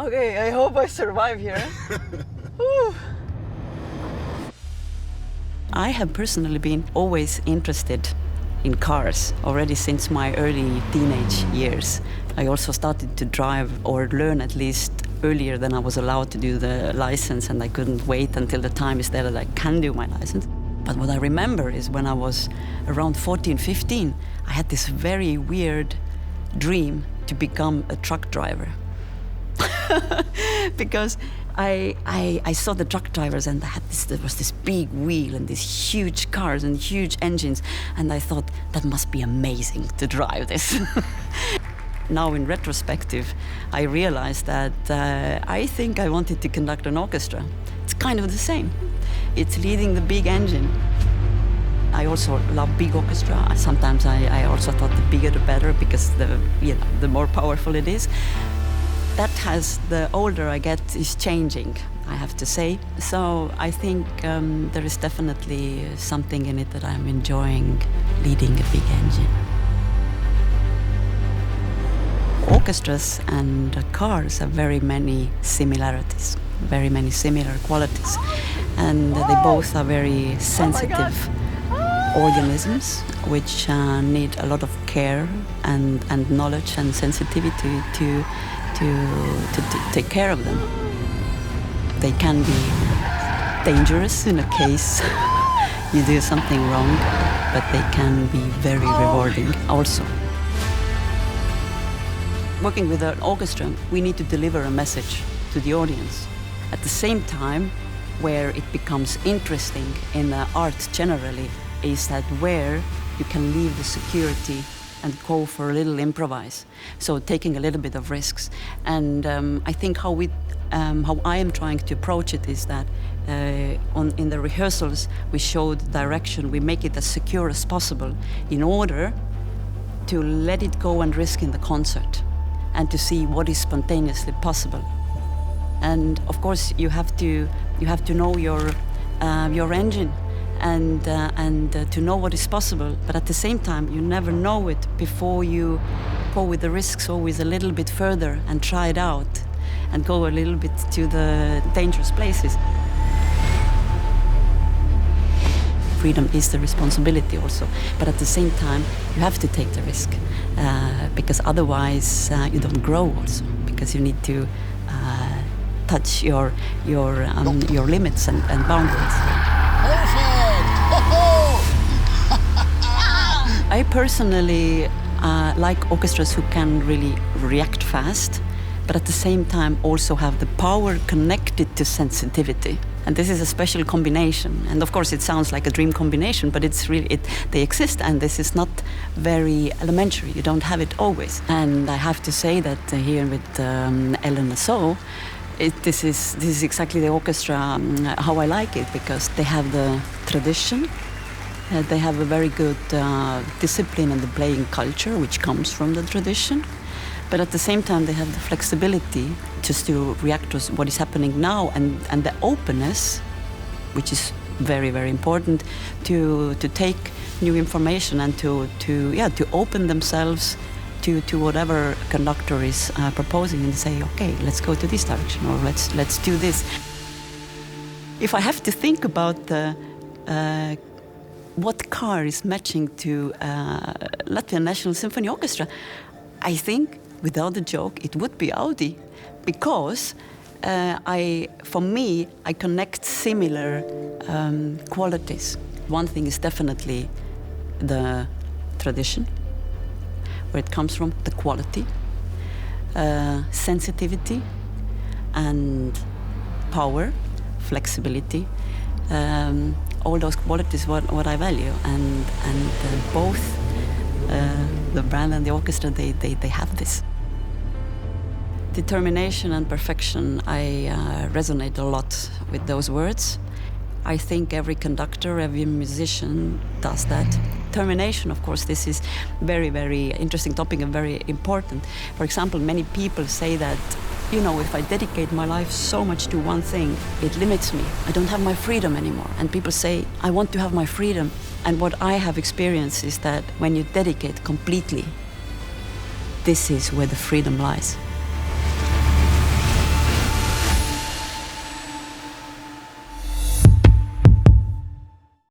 Okay, I hope I survive here. I have personally been always interested in cars already since my early teenage years. I also started to drive or learn at least earlier than I was allowed to do the license, and I couldn't wait until the time is there that I can do my license. But what I remember is when I was around 14, 15, I had this very weird dream to become a truck driver. Because I saw the truck drivers, and there was this big wheel and these huge cars and huge engines, and I thought that must be amazing to drive this. Now in retrospective, I realized that I think I wanted to conduct an orchestra. It's kind of the same. It's leading the big engine. I also love big orchestra. Sometimes I also thought the bigger the better, because the more powerful it is. That has, the older I get, is changing, I have to say. So I think there is definitely something in it that I'm enjoying, leading a big engine. Orchestras and cars have very many similarities, very many similar qualities. And they both are very sensitive organisms, which need a lot of care and knowledge and sensitivity to take care of them. They can be dangerous in a case you do something wrong, but they can be very rewarding also. Working with an orchestra, we need to deliver a message to the audience. At the same time, where it becomes interesting in art generally is that where you can leave the security and go for a little improvise, so taking a little bit of risks. And I think how I am trying to approach it is that in the rehearsals we show the direction, we make it as secure as possible in order to let it go and risk in the concert and to see what is spontaneously possible. And of course you have to know your engine and to know what is possible, but at the same time you never know it before you go with the risks always a little bit further and try it out and go a little bit to the dangerous places. Freedom is the responsibility also, but at the same time you have to take the risk because otherwise you don't grow also, because you need to touch your limits and boundaries. I personally like orchestras who can really react fast, but at the same time also have the power connected to sensitivity. And this is a special combination. And of course it sounds like a dream combination, but it's really, they exist, and this is not very elementary. You don't have it always. And I have to say that here with LNSO, this is exactly the orchestra how I like it, because they have the tradition. They have a very good discipline and the playing culture, which comes from the tradition. But at the same time, they have the flexibility just to react to what is happening now, and the openness, which is very, very important, to take new information and to open themselves to whatever conductor is proposing, and say, okay, let's go to this direction, or let's do this. If I have to think about what car is matching to Latvian National Symphony Orchestra, I think, without a joke, it would be Audi, because for me, I connect similar qualities. One thing is definitely the tradition, where it comes from, the quality, sensitivity, and power, flexibility. All those qualities what I value, and both the brand and the orchestra, they have this. Determination and perfection, I resonate a lot with those words. I think every conductor, every musician does that. Determination, of course, this is very, very interesting topic and very important. For example, many people say that, if I dedicate my life so much to one thing, it limits me. I don't have my freedom anymore. And people say, I want to have my freedom. And what I have experienced is that when you dedicate completely, this is where the freedom lies.